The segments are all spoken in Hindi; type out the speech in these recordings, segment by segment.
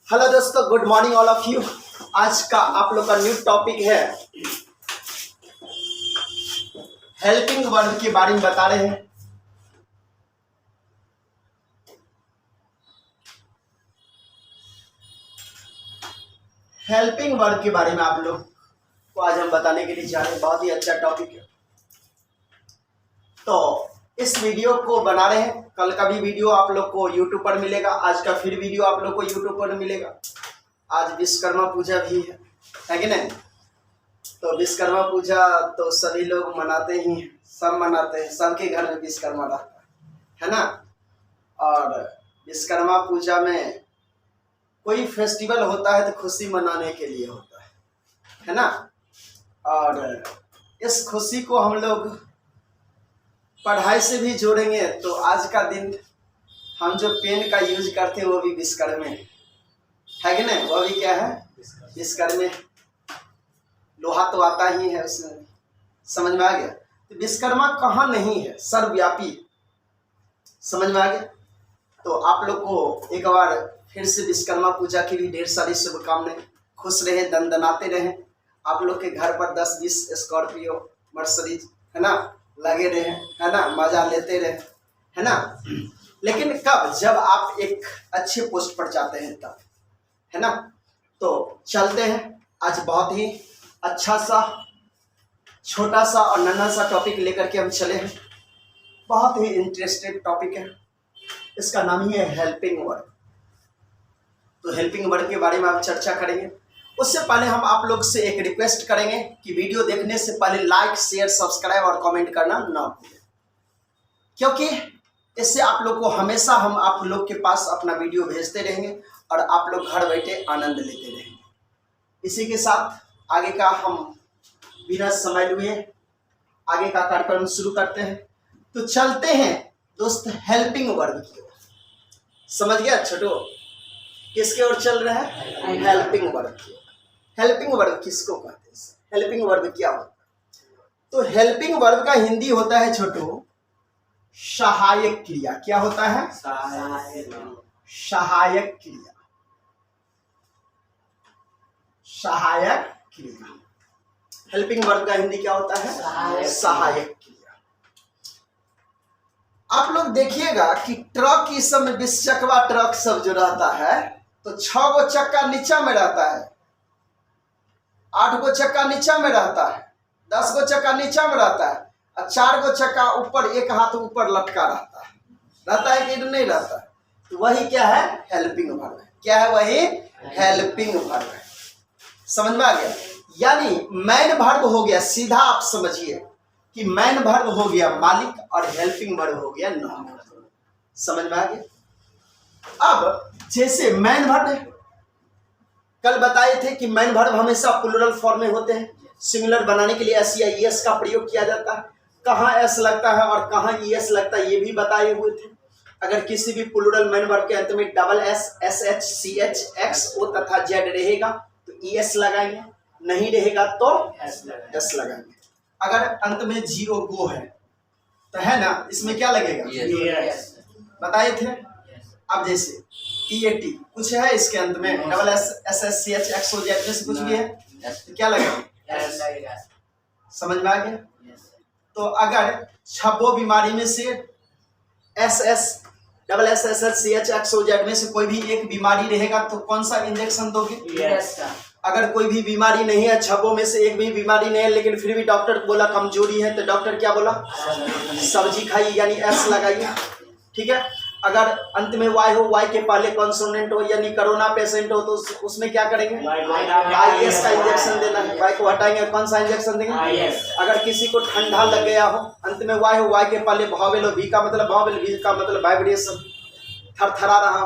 हेलो दोस्तों, good morning all of you. आज का आप लोग का न्यू टॉपिक है हेल्पिंग वर्ब के बारे में बता रहे हैं। हेल्पिंग वर्ब के बारे में आप लोग को आज हम बताने के लिए जा रहे हैं। बहुत ही अच्छा टॉपिक है, तो इस वीडियो को बना रहे हैं। कल का भी वीडियो आप लोग को यूट्यूब पर मिलेगा, आज का फिर वीडियो आप लोग को यूट्यूब पर मिलेगा। आज विश्वकर्मा पूजा भी है कि नहीं? तो विश्वकर्मा पूजा तो सभी लोग मनाते ही हैं, सब मनाते हैं, सबके घर में विश्वकर्मा रहता है ना। और विश्वकर्मा पूजा में कोई फेस्टिवल होता है तो खुशी मनाने के लिए होता है ना। और इस खुशी को हम लोग पढ़ाई से भी जोड़ेंगे तो आज का दिन हम जो पेन का यूज करते हैं वो भी विश्वकर्मा है कि नहीं? वो भी क्या है? विश्वकर्मा। लोहा तो आता ही है उसमें, समझ में आ गया? तो विश्वकर्मा कहाँ नहीं है, सर्वव्यापी, समझ में आ गया? तो आप लोग को एक बार फिर से विश्वकर्मा पूजा की भी ढेर सारी शुभकामनाएं। खुश रहे, दंदनाते रहे। आप लोग के घर पर 10-20 स्कॉर्पियो, मर्सिडीज है ना लगे रहे, है ना, मजा लेते रहे, है ना। लेकिन कब? जब आप एक अच्छे पोस्ट पर जाते हैं तब, है ना। तो चलते हैं। आज बहुत ही अच्छा सा, छोटा सा और नन्हा सा टॉपिक लेकर के हम चले हैं। बहुत ही इंटरेस्टेड टॉपिक है, इसका नाम ही है हेल्पिंग वर्ब। तो हेल्पिंग वर्ब के बारे में आप चर्चा करेंगे। उससे पहले हम आप लोग से एक रिक्वेस्ट करेंगे कि वीडियो देखने से पहले लाइक, शेयर, सब्सक्राइब और कमेंट करना ना भूलें, क्योंकि इससे आप लोग को हमेशा हम आप लोग के पास अपना वीडियो भेजते रहेंगे और आप लोग घर बैठे आनंद लेते रहेंगे। इसी के साथ आगे का हम बिना समय लिए आगे का कार्यक्रम शुरू करते हैं। तो चलते हैं दोस्त हेल्पिंग वर्ब की ओर। समझ गया छोटो? किसके ओर चल रहा है? हेल्पिंग वर्ब की ओर। हेल्पिंग वर्ब किसको कहते हैं? हेल्पिंग वर्ब क्या होता है? तो हेल्पिंग वर्ब का हिंदी होता है छोटो सहायक क्रिया। क्या होता है? सहायक क्रिया। सहायक क्रिया। हेल्पिंग वर्ब का हिंदी क्या होता है? सहायक क्रिया। आप लोग देखिएगा कि ट्रक इस समय 20 चक्का ट्रक सब जो रहता है तो 6 गो चक्का नीचा में रहता है, 8 गो चक्का नीचा में रहता है, 10 गो चक्का नीचा में रहता है और 4 गो चक्का ऊपर, एक हाथ ऊपर लटका रहता है कि नहीं रहता है? तो वही क्या है? हेल्पिंग वर्ब है। क्या है? वही हेल्पिंग वर्ब है। समझ में आ गया? यानी मैन वर्ब हो गया, सीधा आप समझिए कि मैन वर्ब हो गया मालिक और हेल्पिंग वर्ब हो गया नॉन। समझ में आ गया? अब जैसे मैन वर्ब कल बताए थे कि मैन वर्ब हमेशा प्लूरल फॉर्म में होते हैं। सिंगुलर बनाने के लिए एस या ईएस का प्रयोग किया जाता है। कहाँ एस लगता है और कहाँ ईएस लगता है ये भी बताए हुए थे। अगर किसी भी प्लूरल मैन वर्ब के अंत में double S, S H, C H, X, O तथा जेड रहेगा तो ईएस लगाएंगे, नहीं रहेगा तो एस लगाएंगे। अगर अंत में 0 गो है तो है ना, इसमें क्या लगेगा? बताए थे। अब जैसे EAT कुछ है इसके अंत में, double S, S S, C H, X, O, Z में से कुछ भी है तो क्या लगेगा? समझ में आ गया? तो अगर 6 बीमारी में से S S, double S, S S, C H, X, O, Z में से कोई भी एक बीमारी रहेगा तो कौन सा इंजेक्शन दोगे? अगर कोई भी बीमारी नहीं है, 6 में से एक भी बीमारी नहीं है, लेकिन फिर भी डॉक्टर बोला कमजोरी है तो डॉक्टर क्या बोला? सब्जी खाइए, यानी एस लगाइए। ठीक है। अगर अंत में वाई हो, वाई के पहले कॉन्सोनेंट हो, यानी कोरोना पेशेंट हो तो उसमें क्या करेंगे? IS का इंजेक्शन देना है। वाई को हटाएंगे, कौन सा इंजेक्शन देंगे? अगर किसी को ठंडा लग गया हो, अंत में वाई हो, वाई के पहले भावेल हो, वी का मतलब भावेल, वी का मतलब वाइब्रेशन, थरथरा रहा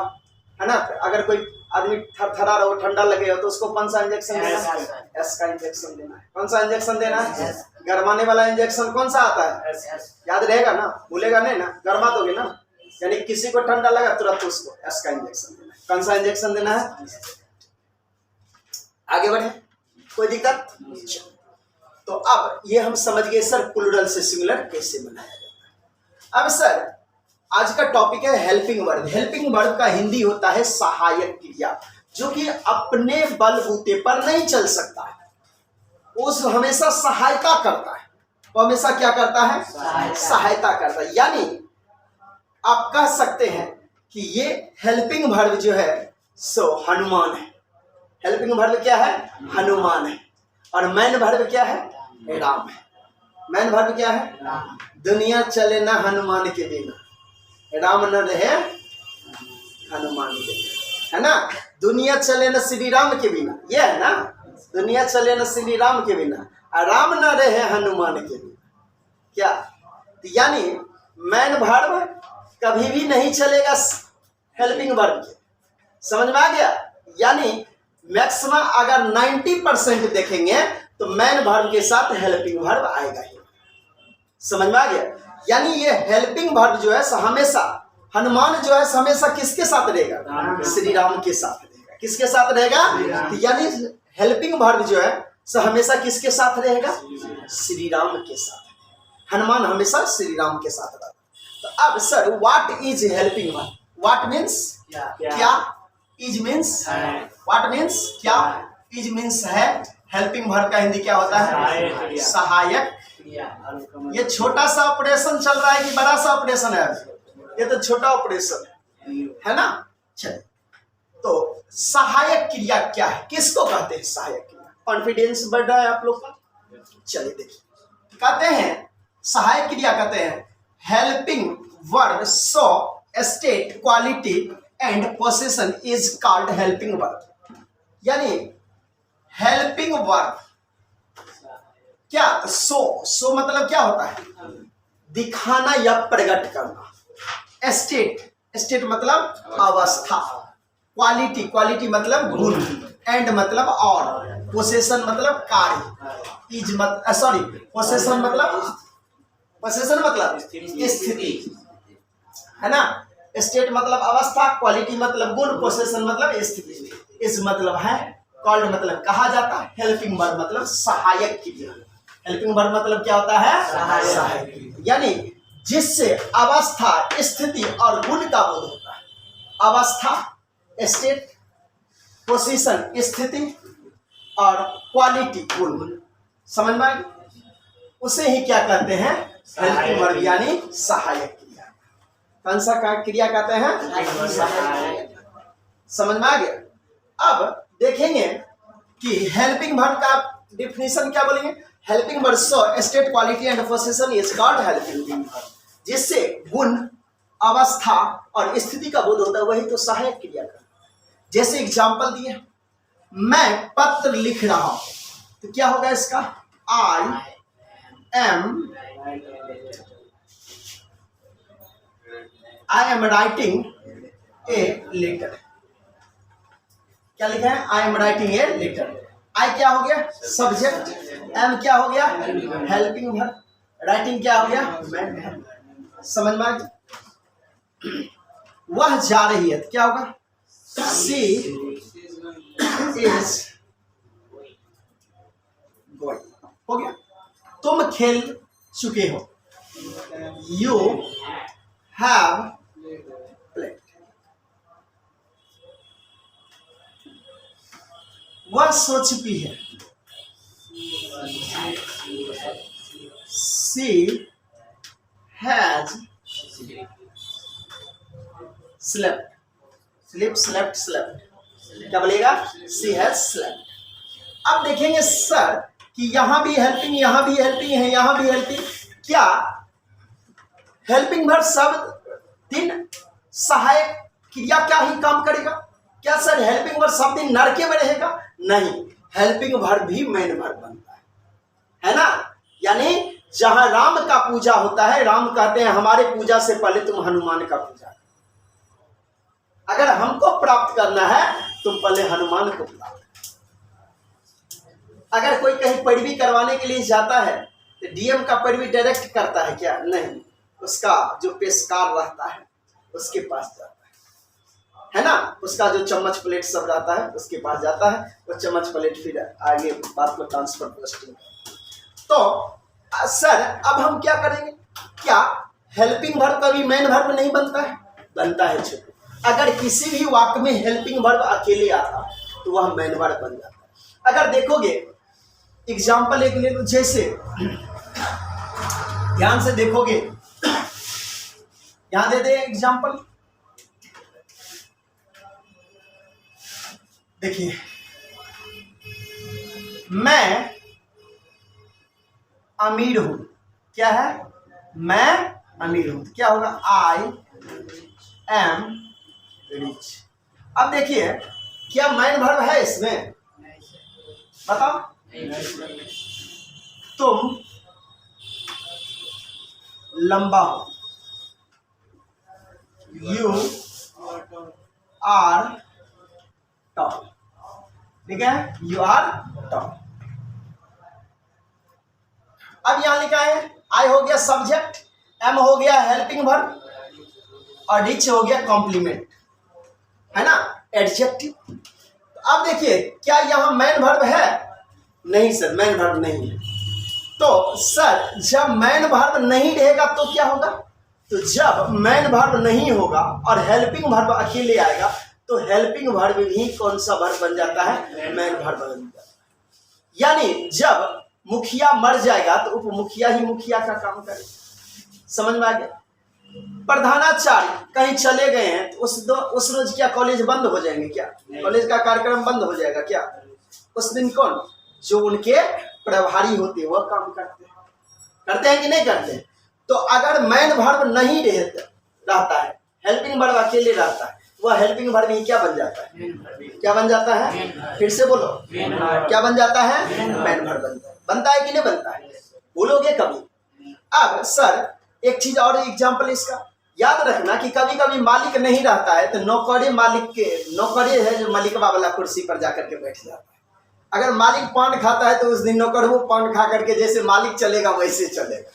है ना। अगर कोई आदमी थरथरा रहा हो, ठंडा लगे हो तो उसको कौन सा इंजेक्शन देना है? एस का इंजेक्शन देना है। कौन सा इंजेक्शन देना है? गरमाने वाला इंजेक्शन कौन सा आता है? याद रहेगा ना, भूलेगा नहीं ना, गरमा दोगे ना। यानी किसी को ठंडा लगा तुरंत उसको एस का इंजेक्शन देना है। कौन सा इंजेक्शन देना है? आगे बढ़े, कोई दिक्कत? तो अब ये हम समझ गए सर प्लूरल से सिंगुलर कैसे बनाया जाता है। अब सर आज का टॉपिक है हेल्पिंग वर्ब। हेल्पिंग वर्ब का हिंदी होता है सहायक क्रिया। जो कि अपने बलबूते पर नहीं चल सकता है, उस हमेशा सहायता करता है। वो हमेशा क्या करता है? सहायता करता है। यानी आप कह सकते हैं कि ये हेल्पिंग वर्ब जो है सो हनुमान है। हेल्पिंग वर्ब क्या है? हनुमान है। और मैन वर्ब क्या है? राम है। मैन वर्ब क्या है? दुनिया चले ना हनुमान के बिना, राम न रहे हनुमान के बिना, है ना। दुनिया चले न श्री राम के बिना, ये है ना। दुनिया चले न श्री राम के बिना, राम न रहे हनुमान के बिना। क्या? तो यानी मैन वर्ब कभी भी नहीं चलेगा हेल्पिंग वर्ब के। समझ में आ गया? यानी मैक्सिमम अगर 90% देखेंगे तो मैन वर्ब के साथ हेल्पिंग वर्ब आएगा ही। समझ में आ गया? यानी ये हेल्पिंग वर्ब जो है हमेशा, हनुमान जो है हमेशा किसके साथ रहेगा? श्री राम के साथ रहेगा। किसके साथ रहेगा? तो यानी हेल्पिंग वर्ब जो है हमेशा किसके साथ रहेगा? श्री राम के साथ। हनुमान हमेशा श्री राम के साथ रहता। तो अब sir what is helping verb? What means क्या? इज मीन्स व्हाट मीन्स क्या? इज मीन्स है। हेल्पिंग वर्ब का हिंदी क्या होता है? सहायक। ये छोटा सा ऑपरेशन चल रहा है कि बड़ा सा ऑपरेशन है? ये तो छोटा ऑपरेशन है ना। चलिए, तो सहायक क्रिया क्या है? किसको कहते हैं सहायक क्रिया? कॉन्फिडेंस बढ़ रहा है आप लोग का। चलिए देखिए, कहते हैं सहायक क्रिया कहते हैं helping verb so state quality and position is called helping verb. यानी हेल्पिंग वर्ब क्या? सो मतलब क्या होता है? दिखाना या प्रकट करना। स्टेट मतलब अवस्था, क्वालिटी मतलब गुण, एंड मतलब और, पोसेशन मतलब कार्य, इज पोसेशन मतलब स्थिति, है ना। स्टेट मतलब अवस्था, क्वालिटी मतलब गुण, पोसेशन मतलब स्थिति, इज मतलब है, कॉल्ड मतलब कहा जाता है, हेल्पिंग वर्ब मतलब सहायक क्रिया। हेल्पिंग वर्ब मतलब क्या होता है? सहायक। यानी जिससे अवस्था, स्थिति और गुण का बोध होता है। अवस्था स्टेट, पोजीशन स्थिति और क्वालिटी गुण। समझ में आई? उसे ही क्या कहते हैं? हेल्पिंग वर्ब यानी सहायक क्रिया। कौन सा क्रिया कहते हैं? सहायक। समझ में आ गया? अब देखेंगे कि हेल्पिंग वर्ब का डिफिनीशन क्या बोलेंगे। Helping verb so state quality and position is called helping verb. जिससे गुण, अवस्था और स्थिति का बोध होता है वही तो सहायक क्रिया का। जैसे एग्जांपल दिए, मैं पत्र लिख रहा हूं, तो क्या होगा इसका? I am writing a letter. क्या लिखा है? I am writing a letter. I क्या हो गया? सब्जेक्ट। एम क्या हो गया? Helping verb. राइटिंग क्या हो गया? मैन। समझ में आ गया? वह जा रही है, क्या होगा? She is going. हो गया? तुम खेल चुके हो, यू हैव प्लेड। वह सो चुकी है, शी हैज स्लेप्ट। क्या बोलेगा? She has slept. अब देखेंगे सर कि यहां भी हेल्पिंग, यहां भी हेल्पिंग है, यहां भी हेल्पिंग। क्या हेल्पिंग वर्ब सब दिन सहायक क्रिया क्या ही काम करेगा? क्या सर हेल्पिंग वर्ब सब दिन नरके में रहेगा? नहीं, हेल्पिंग वर्ब भी मेन वर्ब बनता है ना। यानी जहां राम का पूजा होता है, राम कहते हैं हमारे पूजा से पहले तुम हनुमान का पूजा करो। अगर हमको प्राप्त करना है तुम पहले हनुमान को प्राप्त। अगर कोई कहीं पैरवी करवाने के लिए जाता है तो डीएम का पैरवी डायरेक्ट करता है क्या? नहीं, उसका जो पेशकार रहता है उसके पास जाता है ना। उसका जो चम्मच प्लेट सब रहता है उसके पास जाता है, वो चम्मच प्लेट फिर आगे बात को ट्रांसफर पोस्टिंग। तो सर अब हम क्या करेंगे? क्या हेल्पिंग वर्ब कभी मेन वर्ब नहीं बनता है? बनता है। अगर किसी भी वाक्य में हेल्पिंग वर्ब अकेले आता तो वह मेन वर्ब बन जाता है। अगर देखोगे एग्जाम्पल एक ले लो, जैसे ध्यान से देखोगे, यहां दे दे एग्जाम्पल, देखिए मैं अमीर हूं, क्या है, मैं अमीर हूं, क्या होगा, आई एम रिच। अब देखिए क्या मेन वर्ब है इसमें, बताओ, तुम लंबा हो, यू आर टॉल, ठीक है, यू आर टॉल। अब यहां लिखा है आई हो गया सब्जेक्ट, एम हो गया हेल्पिंग वर्ब और रिच हो गया कॉम्प्लीमेंट, है ना, एडजेक्टिव। तो अब देखिए क्या यहां मेन वर्ब है, नहीं सर मेन वर्ब नहीं है। तो सर जब मेन वर्ब नहीं रहेगा तो क्या होगा, तो जब मेन वर्ब नहीं होगा और हेल्पिंग वर्ब अकेले आएगा तो हेल्पिंग वर्ब भी कौन सा वर्ब बन जाता है, मेन वर्ब बन जाता है। यानी जब मुखिया मर जाएगा तो उप मुखिया ही मुखिया का काम करे, समझ में आ गया। प्रधानाचार्य कहीं चले गए हैं तो उस रोज क्या कॉलेज बंद हो जाएंगे, क्या कॉलेज का कार्यक्रम बंद हो जाएगा, क्या उस दिन कौन, जो उनके प्रभारी होते हैं वह काम करते हैं कि नहीं करते हैं। तो अगर मेन वर्ब नहीं रहता है, हेल्पिंग वर्ब अकेले रहता है, वह हेल्पिंग वर्ब ही क्या बन जाता है, क्या बन जाता है, फिर से बोलो, क्या बन जाता है, मेन वर्ब बनता है कि नहीं बनता है, बोलोगे कभी। अब सर एक चीज और एग्जांपल इसका याद रखना कि कभी कभी मालिक नहीं रहता है तो नौकरी मालिक के, नौकरी है जो मालिकवा वाला कुर्सी पर जाकर के बैठ जाता है। अगर मालिक पान खाता है तो उस दिन नौकर वो पान खा करके जैसे मालिक चलेगा वैसे चलेगा,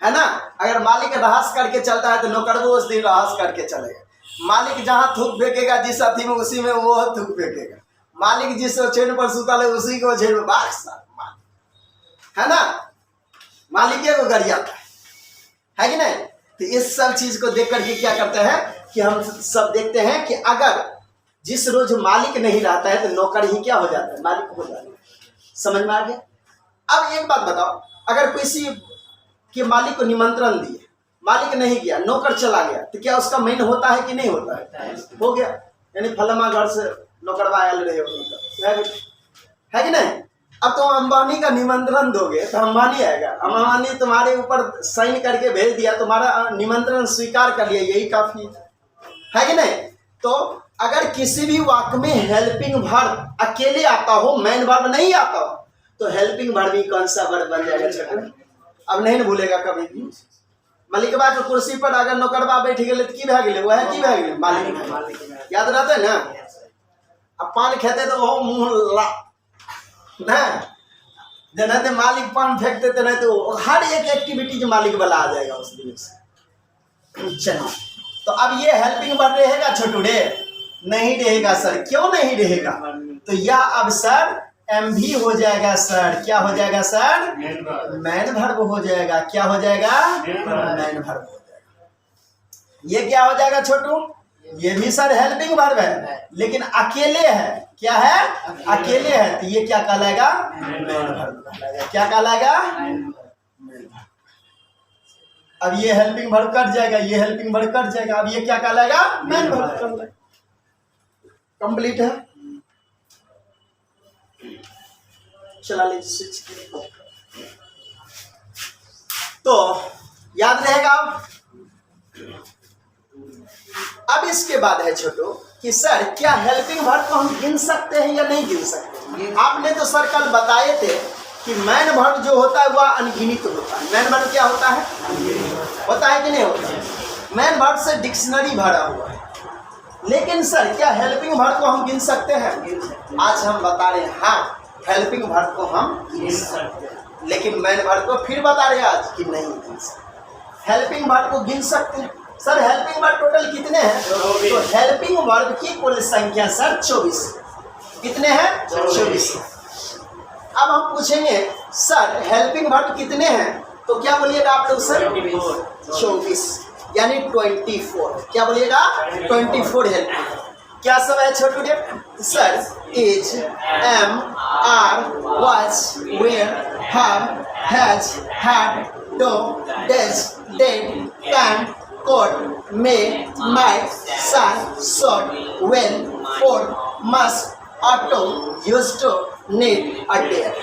है ना। अगर मालिक रहस करके चलता है तो नौकर वो उस दिन रहस करके चलेगा। मालिक जहाँ थूक फेंकेगा जिस अथी में उसी में वो थूक फेंकेगा। मालिक जिस ओछेन पर सुता ले उसी को ओछेन में बाक्स, है ना, मालिक को गरियाता है कि नहीं। तो इस सब चीज को देख करके क्या करते हैं कि हम सब देखते हैं कि अगर जिस रोज मालिक नहीं रहता है तो नौकर ही क्या हो जाता है, मालिक हो जाता है। समझ में आ गया। अब एक बात बताओ, अगर किसी के मालिक को निमंत्रण दिए, मालिक नहीं गया, नौकर चला गया, तो क्या उसका मेन होता है कि नहीं होता है, हो गया। यानी फलमा घर से नौकरवा आयल रहे हो, है कि नहीं। अब तुम अंबानी का निमंत्रण दोगे तो अंबानी आएगा, अंबानी तुम्हारे ऊपर साइन करके भेज दिया, तुम्हारा निमंत्रण स्वीकार कर लिया, यही काफी है कि नहीं। तो अगर किसी भी वाक्य में हेल्पिंग वर्ब अकेले आता हो, मेन वर्ब नहीं आता हो, तो हेल्पिंग वर्ब ही कौन सा वर्ब बन जाएगा, अब नहीं भूलेगा कभी भी। मालिकबा के कुर्सी पर अगर नौकरबा बैठ गए तो की भे गए, वह की भे गए, मालिक। याद रहता है ना। अब पान खेते तो वो मुंह ला ना, मालिक पान फेंकते तो नहीं, तो हर एक एक्टिविटी जो मालिक वाला आ जाएगा उस दिन से। चलो तो अब ये हेल्पिंग वर्ब रहेगा छोटू रे, नहीं रहेगा सर, क्यों नहीं रहेगा, तो यह अब सर एम भी हो जाएगा सर, क्या हो जाएगा सर, मेन वर्ब हो जाएगा, क्या हो जाएगा, मेन वर्ब हो जाएगा। ये क्या हो जाएगा छोटू, ये भी सर हेल्पिंग वर्ब है लेकिन अकेले है, क्या है, अकेले है, तो ये क्या कहलाएगा, मेन वर्ब कहलाएगा, क्या कहलाएगा, मेन वर्ब। अब ये हेल्पिंग वर्ब कट जाएगा, ये हेल्पिंग वर्ब कट जाएगा, अब ये क्या कहलाएगा, मेन वर्ब कहलाएगा। कंप्लीट है। चला लीजिए, तो याद रहेगा। अब इसके बाद है छोटो कि सर क्या हेल्पिंग वर्ब को हम गिन सकते हैं या नहीं गिन सकते। आपने तो सर कल बताए थे कि मेन वर्ब जो होता है वह अनगिनित होता है। मेन वर्ब क्या होता है, होता है कि नहीं होता है। मेन वर्ब से डिक्शनरी भरा हुआ है, लेकिन सर क्या हेल्पिंग वर्ब को हम गिन सकते हैं। आज हम बता रहे हैं हाँ हेल्पिंग वर्ब को हम गिन सकते हैं, लेकिन मेन वर्ब को फिर बता रहे हैं आज कि नहीं गिन सकते। हेल्पिंग वर्ब को गिन सकते हैं। सर हेल्पिंग वर्ब टोटल कितने हैं, तो हेल्पिंग वर्ब की कुल संख्या सर 24। कितने हैं, 24। अब हम पूछेंगे सर हेल्पिंग वर्ब कितने हैं, तो क्या बोलिएगा आप लोग सर, 24। यानी 24। क्या बोलिएगा? 24 हेल्पिंग। क्या सब है छोटू डे? Sir is, am, are, was, were, have, has, had, do, does, did, can, could, may, might, shall, should, will, would, must, ought to, used to, need, or dare।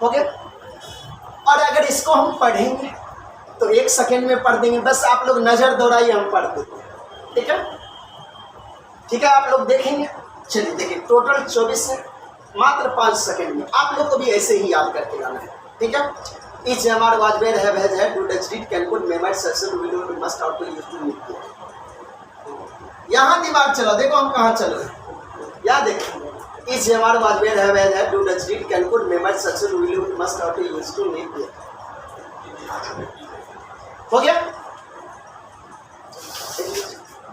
Okay, और अगर इसको हम पढ़ेंगे तो 1 सेकेंड में पढ़ देंगे, बस आप लोग नजर दौड़ाइए, हम पढ़ देंगे। ठीक है, ठीक है, आप लोग देखेंगे। चलिए देखिए, टोटल 24 है, मात्र 5 सेकेंड में आप लोग को भी ऐसे ही याद करके लाना है। ठीक है, is, am are, was, were, have, has, had, do, does, did, can, could, may, might, shall, should, will, would, must, ought to, used to, need. यहाँ दिमाग चला, देखो हम कहाँ चल रहे हैं। यहाँ देखो, is, am are, was, were, have, has, had, do, does, did, can, could, may, might, shall, should, will, would, must, ought to, used to, need. हो गया?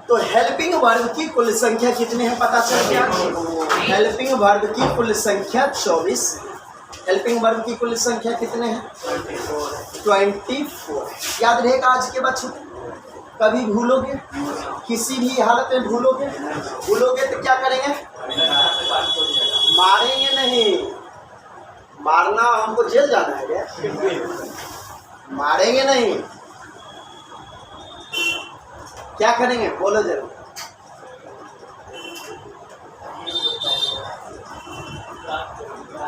तो हेल्पिंग वर्ब की कुल संख्या कितनी है पता चल गया? हेल्पिंग वर्ब की कुल संख्या 24। हेल्पिंग वर्ब की कुल संख्या कितने हैं? 24। याद रहेगा आज के बच्चों? कभी भूलोगे, किसी भी हालत में भूलोगे तो क्या करेंगे? मारेंगे नहीं, मारना हमको जेल जाना है क्या? मारेंगे नहीं, क्या करेंगे बोलो जरूर।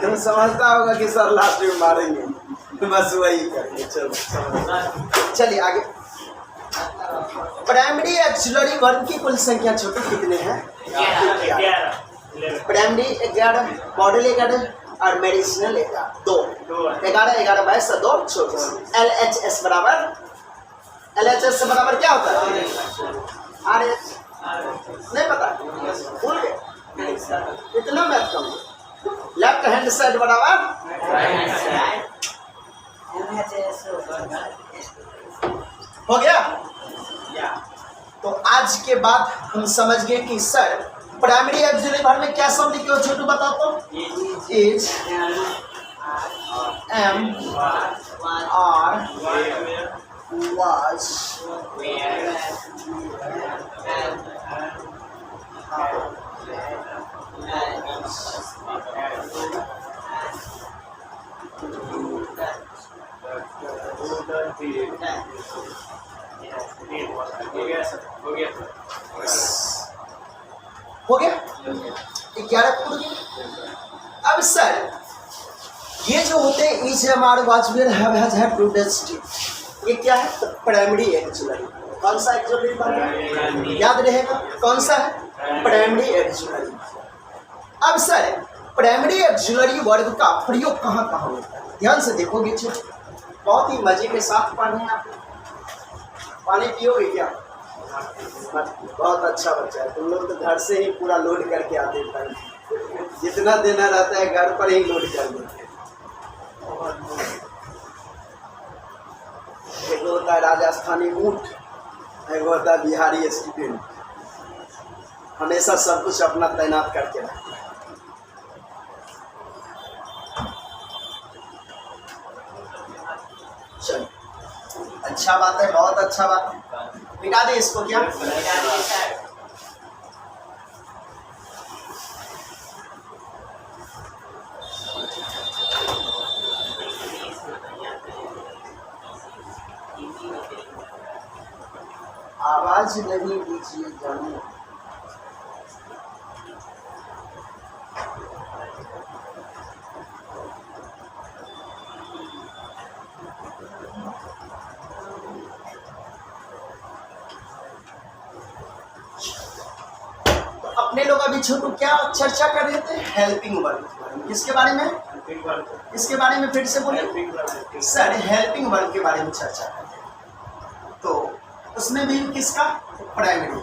तुम समझता होगा कि सर लास्ट में मारेंगे, बस वही करेंगे। चलो चलिए आगे। प्राइमरी एक्सिलरी वर्ब की कुल संख्या छोटे कितने हैं? 11। प्राइमरी 11, मॉडल 11 और मेडिसिनल 2। 11 22 2 24। LHS बराबर, LHS से बराबर क्या होता है? RH नहीं पता, भूल गए? इतना मैथ कम। लेफ्ट हैंड साइड बराबर हो गया। तो आज के बाद हम समझ गए कि सर प्राइमरी एक्सिलरी वर्ब में क्या शब्द लिखे हो छोटू बताओ तो? इज, एम, आर, was, हो गया 11 पूर्ण गया। अब सर ये जो होते हैं इज, हमारे was, were, have, has, had, do, does, did, ये क्या है? तो प्राइमरी एक्सिलरी। कौन सा एक्सिलरी वर्ब? याद रहेगा कौन सा है? Primary axillary. अब सर प्राइमरी एक्सिलरी वर्ब का प्रयोग कहाँ कहाँ होता है? ध्यान से देखोगे, बहुत ही मजे के साथ पढ़ने आप। पानी पियोगे क्या? बहुत अच्छा बच्चा है, तुम लोग तो घर से ही पूरा लोड करके आते हैं, जितना देना रहता है घर पर ही लोड कर देते हैं। एक होता है राजस्थानी ऊँट, एक होता है बिहारी स्टूडेंट, हमेशा सब कुछ अपना तैनात करके रखता है। चलो अच्छा बात है, बहुत अच्छा बात है। मिटा दे इसको क्या? आवाज नहीं दीजिए जानू। अपने लोग अभी छोटू क्या चर्चा कर रहे थे? Helping verb. किसके बारे में? इसके बारे में फिर से बोलिए सर। हेल्पिंग वर्ब के बारे में चर्चा कर रहे हैं, तो उसमें भी किसका? Primary.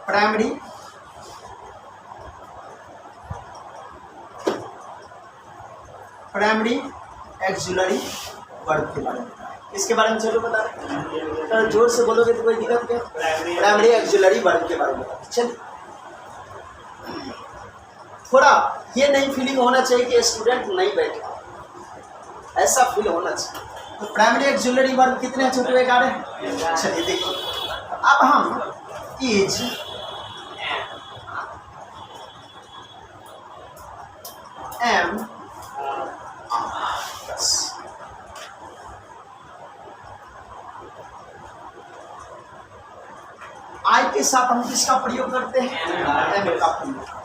Primary primary axillary verb के बारे में। इसके बारे में चलो बता रहे, तो जोर से बोलोगे तो कोई दिक्कत क्या? प्राइमरी एक्सिलरी वर्ब के बारे में। चलिए थोड़ा ये नहीं फीलिंग होना चाहिए कि स्टूडेंट नहीं बैठा, ऐसा फील होना चाहिए। तो प्राइमरी एक्सिलरी वर्ब कितने हैं छोटे? 11 हैं। चलिए देखो, अब हम इज एम आई के साथ हम किसका प्रयोग करते हैं? एम का प्रयोग।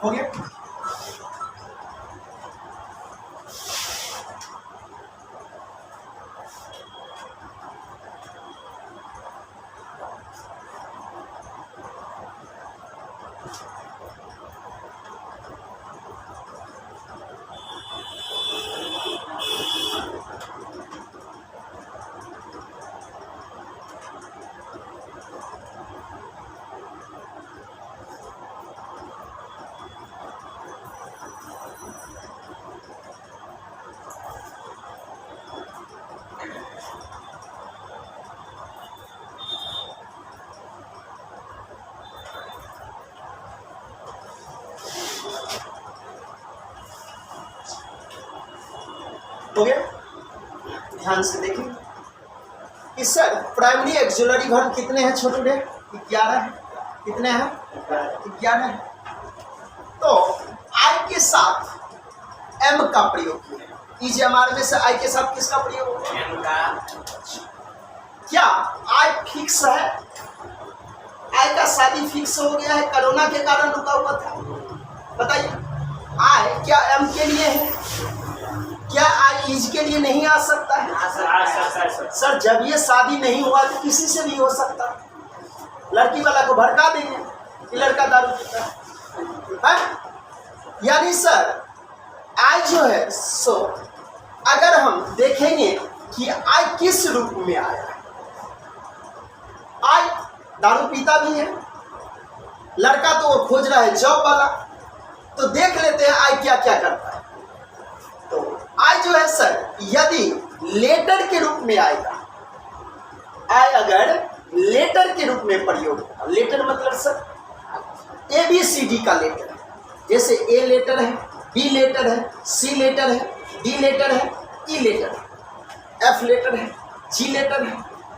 हो गया? हो गया? ध्यान से देखिए कि सर प्राइमरी एक्सिलरी वर्ब कितने हैं छोटे बड़े? 11 है। कितने हैं? 11 है। तो आई के साथ एम का प्रयोग किया। इज एमआर में से आई के साथ किसका प्रयोग होगा? एम का। क्या आई फिक्स है? आई का शादी फिक्स हो गया है, कोरोना के कारण रुका हुआ था? बताइए, आई क्या एम के लिए है? क्या आई इज के लिए नहीं आ सकता है? सर जब ये शादी नहीं हुआ तो किसी से भी हो सकता है। लड़की वाला को भड़का देंगे कि लड़का दारू पीता है। यानी सर आई जो है सो अगर हम देखेंगे कि आई किस रूप में आया है, आई दारू पीता भी है, लड़का तो वो खोज रहा है जॉब वाला, तो देख लेते हैं आई क्या क्या करता है। तो आई जो है सर यदि लेटर के रूप में आएगा, आई अगर लेटर के रूप में प्रयोग होगा, लेटर मतलब sir A B C D का लेटर है, जैसे ए लेटर है, बी लेटर है, सी लेटर है, डी लेटर है, ई लेटर है, एफ लेटर है, जी लेटर है,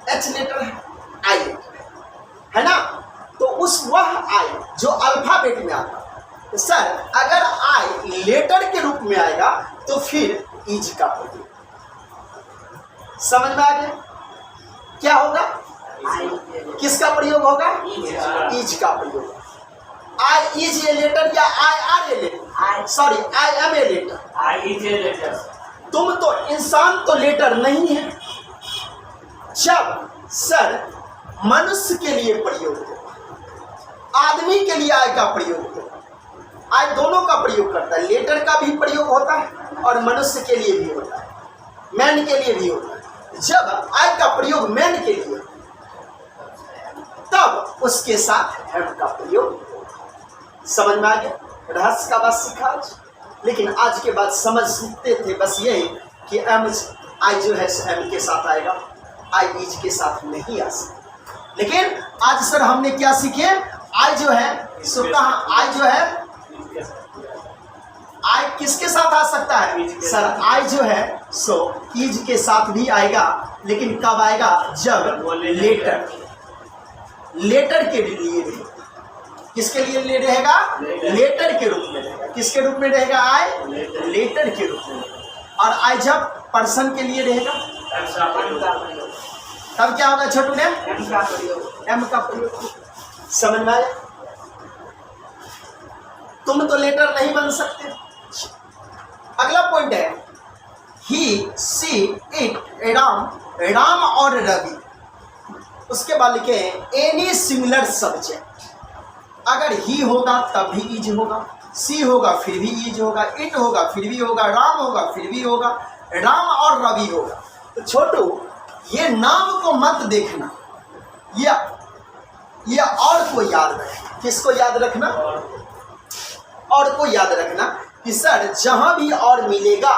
एच लेटर है, आई लेटर है ना? तो उस वह आई जो अल्फाबेट में आता है, तो सर अगर आई लेटर के रूप में आएगा तो फिर इज का प्रयोग। समझ में आ गया? क्या होगा? किसका प्रयोग होगा? इज का प्रयोग। आई इज ए लेटर या I are a letter? Sorry, I am a letter. I is a letter. तुम तो इंसान तो लेटर नहीं है। जब सर मनुष्य के लिए प्रयोग होगा, आदमी के लिए आई का प्रयोग होगा। आई दोनों का प्रयोग करता है, लेटर का भी प्रयोग होता है और मनुष्य के लिए भी होता है, मैन के लिए भी होता है। जब आई का प्रयोग मैन के लिए तब उसके साथ एम का प्रयोग होगा। समझ में आ गया? रहस्य का बात सीखा आज, लेकिन आज के बाद समझ सीखते थे बस यही कि एम आई जो है एम के साथ आएगा, आई इज के साथ नहीं आ सकता। लेकिन आज सर हमने क्या सीखे? आई जो है सो कहाँ आई जो है आई किसके साथ आ सकता है? सर आई जो है सो इज के साथ भी आएगा, लेकिन कब आएगा? जब लेटर के लिए रहेगा। किसके लिए ले रहेगा? लेटर के रूप में रहेगा। किसके रूप में रहेगा? आई लेटर के रूप में। और आई जब पर्सन के लिए रहेगा तब क्या होगा छोटू ने? एम का प्रयोग। समझ में आया? तुम तो लेटर नहीं बन सकते। अगला पॉइंट है ही, सी, इट, राम, राम और रवि। उसके बाद लिखे एनी सिमिलर सब्जेक्ट। अगर ही होगा तब भी इज होगा, सी होगा फिर भी इज होगा, इट होगा फिर भी होगा, राम होगा फिर भी होगा, राम और रवि होगा। तो छोटू ये नाम को मत देखना, ये और को याद रखना। किसको याद रखना? और को याद रखना कि सर जहां भी और मिलेगा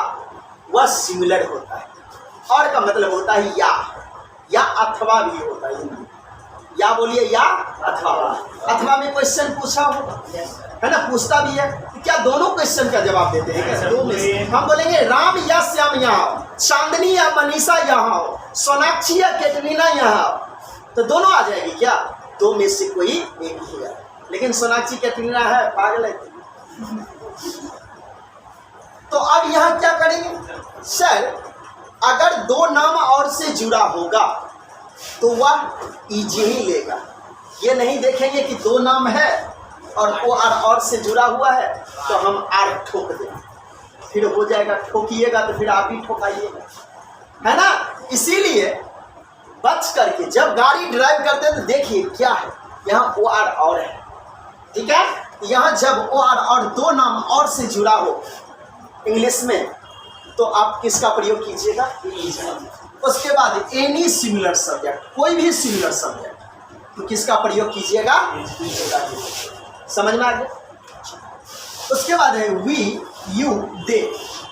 वह सिमिलर होता है। और का मतलब होता है या अथवा भी होता है। या बोलिए या अथवा। अथवा में क्वेश्चन पूछा होगा, है ना, पूछता भी है। तो क्या दोनों क्वेश्चन का जवाब देते हैं? कैसे? दो में से हम बोलेंगे राम या श्याम यहाँ हो, चांदनी या मनीषा यहाँ हो, सोनाक्षी या कैटरीना यहाँ हो, तो दोनों आ जाएगी क्या? दो में से कोई एक ही है। लेकिन सोनाक्षी कैटरीना है, पागल है। तो अब यहाँ क्या करेंगे? सर अगर दो नाम और से जुड़ा होगा तो वह इज ही लेगा। ये नहीं देखेंगे कि दो नाम है और वो और से जुड़ा हुआ है तो हम आर ठोक देंगे, फिर हो जाएगा। ठोकिएगा तो फिर आप ही ठोकाइएगा, है ना। इसीलिए बच करके जब गाड़ी ड्राइव करते हैं तो देखिए क्या है, यहाँ ओ आर और है, ठीक है। यहाँ जब ओ आर और दो नाम और से जुड़ा हो इंग्लिश में तो आप किसका प्रयोग कीजिएगा? उसके बाद एनी सिमिलर सब्जेक्ट, कोई भी सिमिलर सब्जेक्ट, तो किसका प्रयोग कीजिएगा? समझ में आ गया? उसके बाद है वी, यू, दे।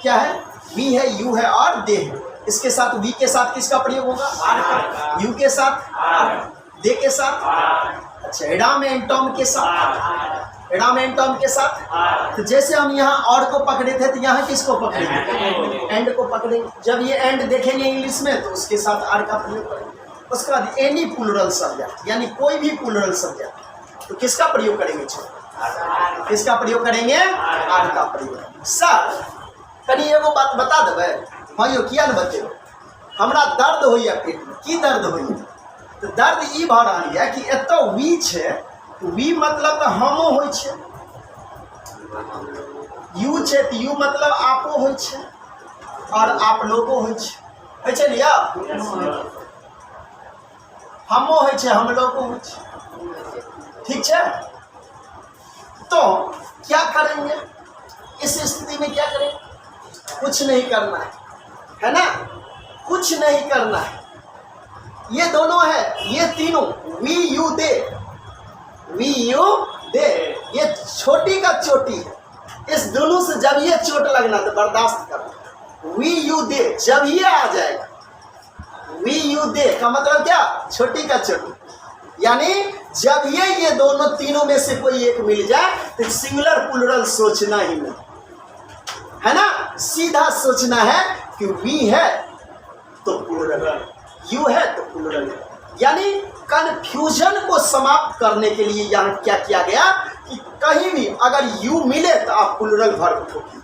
क्या है? वी है, यू है और दे है। इसके साथ वी के साथ किसका प्रयोग होगा? आर का। यू के साथ, दे के साथ, अच्छा राम एंड टॉम के साथ, राम एंड टॉम के साथ। तो जैसे हम यहाँ और को पकड़े थे तो यहाँ किसको पकड़ेंगे? एंड को पकड़ेंगे। जब ये एंड देखेंगे इंग्लिश में तो उसके साथ आर का प्रयोग करेंगे। उसके बाद एनी प्लूरल सब्जेक्ट, यानी कोई भी प्लूरल सब्जेक्ट, तो किसका प्रयोग करेंगे? किसका प्रयोग करेंगे? आर का प्रयोग। सर कहीं एगो बात बता देवे भाइयों, किया न बतेबो? हमरा दर्द होइए पेट में। की दर्द होइए? तो दर्द ई भ रही है कि एत वी है, वी मतलब तो हमो होइ छै, यू छै तो यू मतलब आपो होइ छै और आप लोगो होइ छै लिया, हमो होइ छै हम लोगो होइ छै, ठीक है। तो क्या करेंगे इस स्थिति में? क्या करें? कुछ नहीं करना है ना, कुछ नहीं करना है। ये दोनों है, ये तीनों we you they, we you they, ये छोटी का चोटी है। इस दोनों से जब ये चोट लगना तो बर्दाश्त करना। वी यू दे जब ये आ जाएगा, वी यू दे का मतलब क्या? छोटी का चोटी। यानी जब ये दोनों तीनों में से कोई एक मिल जाए तो सिंगुलर प्लूरल सोचना ही नहीं, है ना। सीधा सोचना है कि वी है तो प्लूरल है, यू है तो प्लूरल है। यानी कंफ्यूजन को समाप्त करने के लिए यहाँ क्या किया गया कि कहीं भी अगर यू मिले तो आप प्लूरल वर्ब ठोकिए,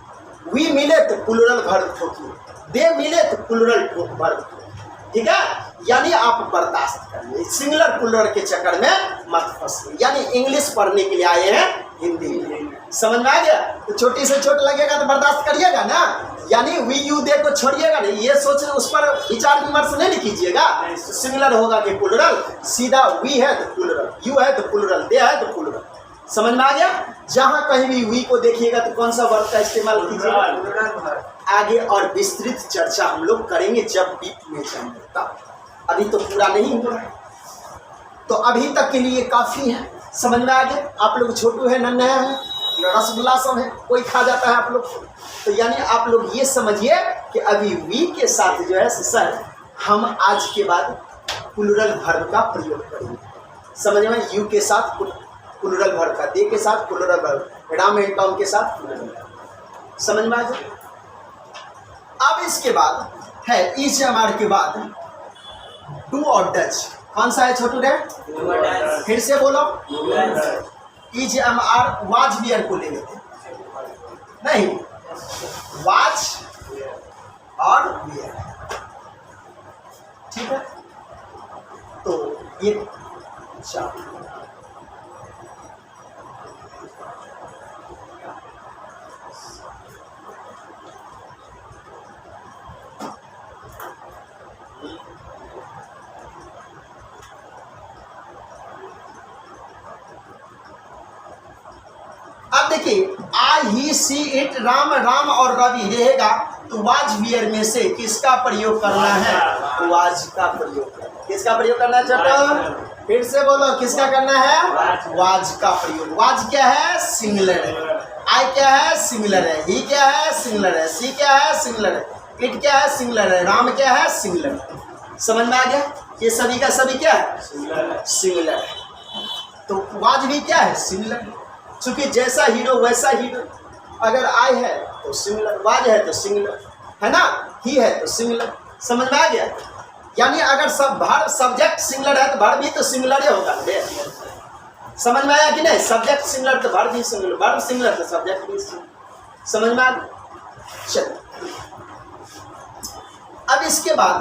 वी मिले तो प्लूरल वर्ब ठोकिए, दे मिले तो प्लूरल वर्ब ठोकिए, ठीक है। यानी आप बर्दाश्त करिए, सिंगुलर प्लूरल के चक्कर में मत फंसिए। यानी इंग्लिश पढ़ने के लिए आए हैं हिंदी में, समझ में आ गया? तो छोटी से छोट लगेगा तो बर्दाश्त करिएगा ना। यानी वी यू दे को छोड़िएगा नहीं, ये सोच उस पर विचार विमर्श नहीं कीजिएगा। सिंगुलर होगा कि प्लूरल, सीधा वी है तो प्लूरल, यू है तो प्लूरल, दे है तो प्लूरल। समझ में आ गया? जहां कहीं भी वी को देखिएगा तो कौन सा वर्ब का इस्तेमाल कीजिएगा? आगे और विस्तृत चर्चा हम लोग करेंगे जब डीप में जाएंगे तब, अभी तो पूरा नहीं हुआ है। तो अभी तक के लिए काफी है, समझ में आ गया? आप लोग छोटू है, नन्हे हैं, रसगुल्ला सब है, कोई खा जाता है आप लोग। तो यानी आप लोग ये समझिए कि अभी वी के साथ जो है सर हम आज के बाद प्लूरल वर्ब का प्रयोग करेंगे। समझ में? यू के साथ प्लूरल वर्ब का, दे के साथ plural verb, Ram and Tom के साथ प्लूरल वर्ब। समझ में आ गया? अब इसके बाद है इज एम आर के बाद डू और डज। कौन सा है छोटू रे? फिर से बोलो। Is am are was were को ले लेते नहीं, वाज और वियर, ठीक है। तो ये अब देखिए आई ही सी इट, राम राम और रवि रहेगा तो वाज वियर में से किसका प्रयोग करना है? वाज का प्रयोग करना। किसका प्रयोग करना है छोटो? फिर से बोलो, किसका करना है? वाज का प्रयोग। वाज क्या है? सिंगुलर है। आई क्या है? सिंगुलर है। ही क्या है? सिंगुलर है। सी क्या है? सिंगुलर है। इट क्या है? सिंगुलर है। राम क्या है? सिंगुलर है। समझ में आ गया? ये सभी का सभी क्या है? सिंगुलर है। तो वाज भी क्या है? सिंगुलर। चूंकि जैसा हीरो वैसा हीरो, अगर आई है तो सिंगुलर, वाज है तो सिंगुलर, है ना? ही है तो सिंगुलर। समझ में आ गया? यानी अगर सब भार सब्जेक्ट सिंगुलर है तो भार भी तो सिंगुलर ही होगा। समझ में आया कि नहीं? सब्जेक्ट सिंगुलर तो भार भी सिंगुलर, भार सिंगुलर तो सब्जेक्ट भी सिंगुलर। समझ में आ गया? चलो अब इसके बाद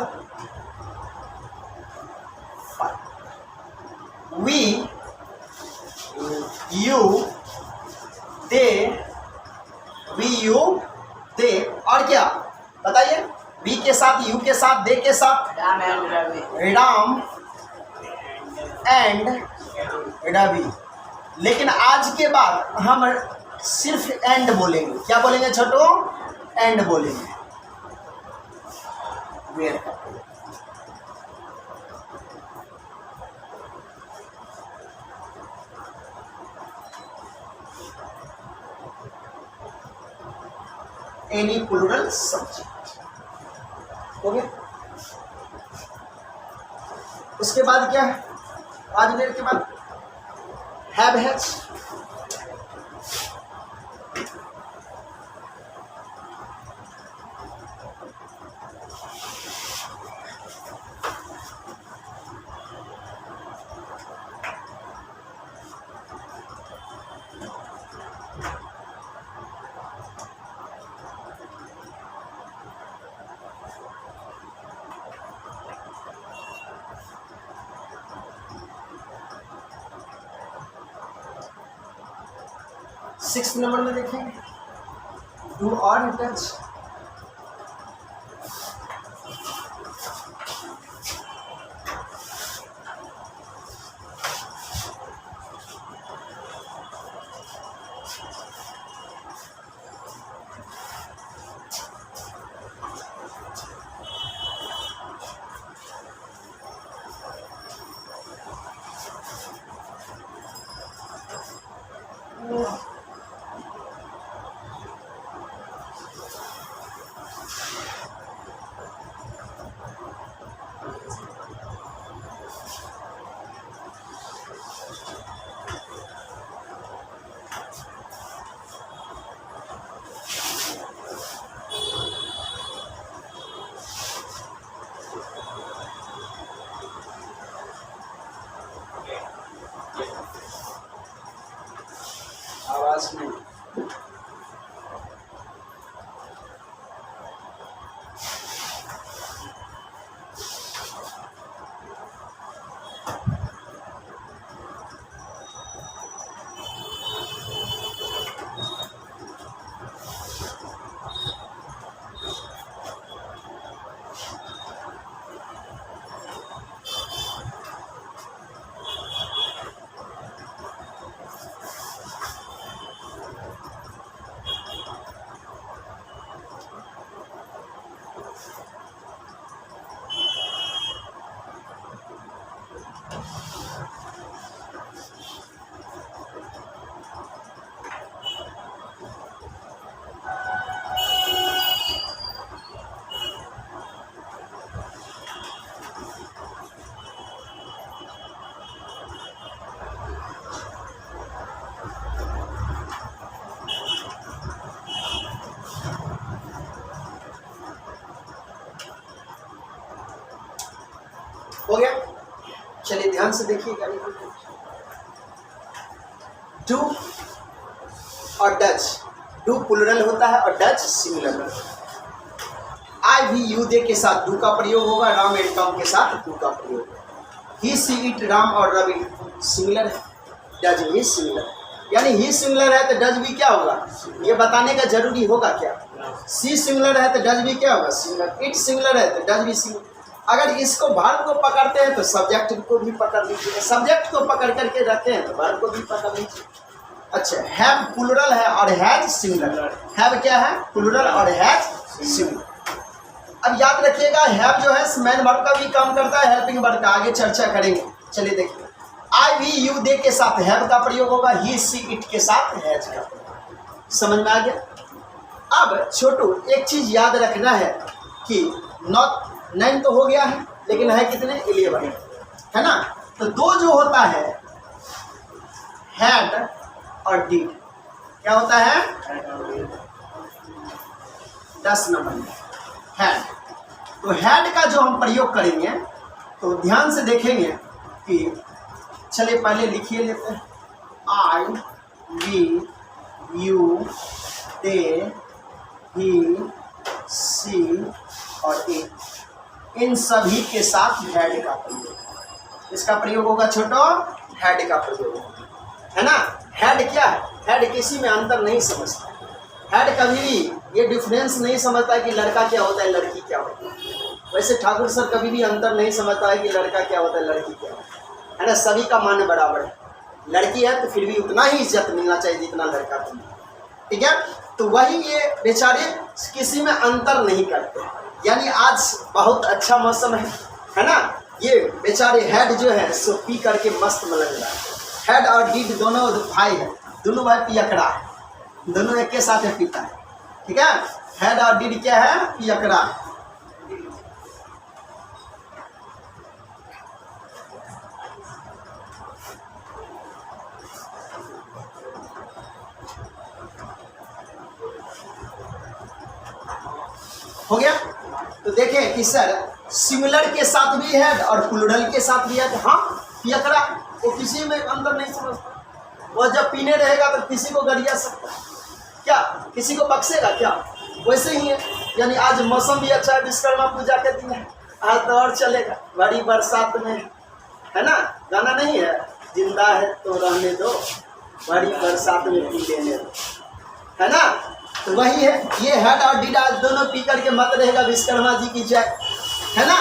we, you, they, we, you, they और क्या बताइए? वी के साथ, यू के साथ, दे के साथ, राम एंड रवि। लेकिन आज के बाद हम सिर्फ एंड बोलेंगे। क्या बोलेंगे छोटो? एंड बोलेंगे। वेयर का एनी प्लूरल सब्जेक्ट हो गया। उसके बाद क्या है? आज मेरे के बाद हैव, हैज। सिक्स नंबर में देखेंगे डू और टच। आवाज में हो गया। चलिए ध्यान से देखिएगा। डू और डच, डू प्लूरल होता है और डच सिंगुलर होता है। आई भी यू दे के साथ डू का प्रयोग होगा, राम एंड टॉम के साथ डू का प्रयोग होगा। ही सी इट, राम और रवि सिंगुलर है, डज भी सिंगुलर है। यानी ही सिंगुलर है तो डज भी क्या होगा? ये बताने का जरूरी होगा क्या? सी सिंगुलर है तो डज भी क्या होगा? सिंगुलर। इट सिंगुलर है तो डज भी सिंगुलर। अगर इसको वर्ब को पकड़ते हैं तो सब्जेक्ट को भी पकड़ लीजिए, सब्जेक्ट को पकड़ करके रखते हैं तो वर्ब को भी पकड़ लीजिए। अच्छा, हैव प्लूरल है और हैज सिंगुलर। हैव क्या है? प्लूरल और हैज सिंगुलर। अब याद रखिएगा, हैव जो है मेन वर्ब का भी काम करता है, हेल्पिंग वर्ब का आगे चर्चा करेंगे। चलिए देखिए, आई वी यू दे के साथ हैव का प्रयोग होगा, ही सी इट के साथ हैज का। समझ में आ गया। अब छोटू एक चीज याद रखना है कि नॉट 9 तो हो गया है, लेकिन है कितने? 11 है ना। तो दो जो होता है हैड और डिड, क्या होता है? 10 नंबर में हैड। तो हैड का जो हम प्रयोग करेंगे तो ध्यान से देखेंगे कि चलिए पहले लिखिए लेते हैं, आई वी यू दे ही सी और इट, इन सभी के साथ हैड का प्रयोग। इसका प्रयोग होगा छोटो, हैड का प्रयोग होगा, है ना। हैड क्या है? हैड किसी में अंतर नहीं समझता। हैड कभी भी ये डिफरेंस नहीं समझता है कि लड़का क्या होता है, लड़की क्या होती है। वैसे ठाकुर सर कभी भी अंतर नहीं समझता है कि लड़का क्या होता है, लड़की क्या होता है ना। सभी का मान बराबर है। लड़की है तो फिर भी उतना ही इज्जत मिलना चाहिए जितना लड़का को, ठीक है। तो वही ये बेचारे किसी में अंतर नहीं करते। यानी आज बहुत अच्छा मौसम है ना। ये बेचारे हैड जो है सो पी करके मस्त मलंग रहा है। हैड और डिड दोनों भाई है, दोनों भाई पियकड़ा है, दोनों एक के साथ है पीता है, ठीक है। हैड और डिड क्या है? पियकड़ा। हो गया। तो देखें कि सर सिमिलर के साथ भी है और प्लूरल के साथ भी है। तो हाँ, पियकड़ा वो किसी में अंतर नहीं समझता। वह जब पीने रहेगा तो किसी को गरिया सकता है क्या? किसी को बख्शेगा क्या? वैसे ही है। यानी आज मौसम भी अच्छा है, विश्वकर्मा पूजा के दिन है, आज तो और चलेगा। बड़ी बरसात में, है ना, गाना नहीं है, जिंदा है तो रहने दो, बड़ी बरसात में पी लेने दो, है ना। तो वही है, ये हैड और डिड आज दोनों पी करके मत रहेगा, विश्वकर्मा जी की जय, है ना।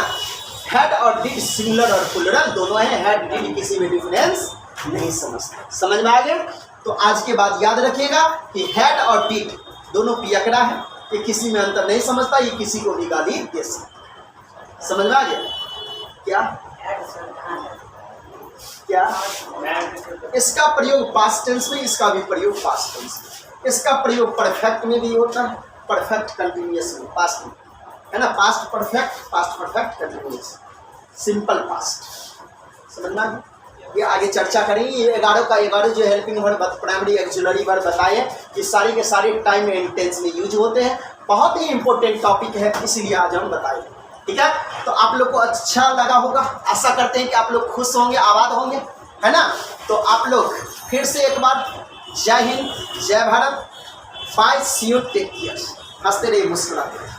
हैड और डिड सिंगुलर और प्लूरल दोनों है। हैड डिड किसी में डिफरेंस नहीं समझता। समझ में आ गया। तो आज के बाद याद रखिएगा कि हैड और डिड दोनों पियकड़ा है, ये किसी में अंतर नहीं समझता, ये किसी को भी गाली दे सकता। समझ में आ गया क्या? क्या इसका प्रयोग पास्ट टेंस में, इसका भी प्रयोग पास्ट टेंस में। इसका प्रयोग परफेक्ट में भी होता है, परफेक्ट कंटिन्यूअस में, पास्ट में, है ना। Past perfect continuous, simple past. समझ में आ गया। ये आगे चर्चा करेंगे। ये 11 का 11 जो helping verb, primary axillary verb बताए, ये सारी के सारे टाइम एंड टेंस में यूज होते हैं। बहुत ही इंपॉर्टेंट टॉपिक है, इसीलिए आज हम बताए, ठीक है। तो आप लोग को अच्छा लगा होगा, आशा करते हैं कि आप लोग खुश होंगे, आबाद होंगे, है ना। तो आप लोग फिर से एक बार जय हिंद, जय Bharat, bye, see you, take care, हंसते रहिए, मुस्कुराते रहिए।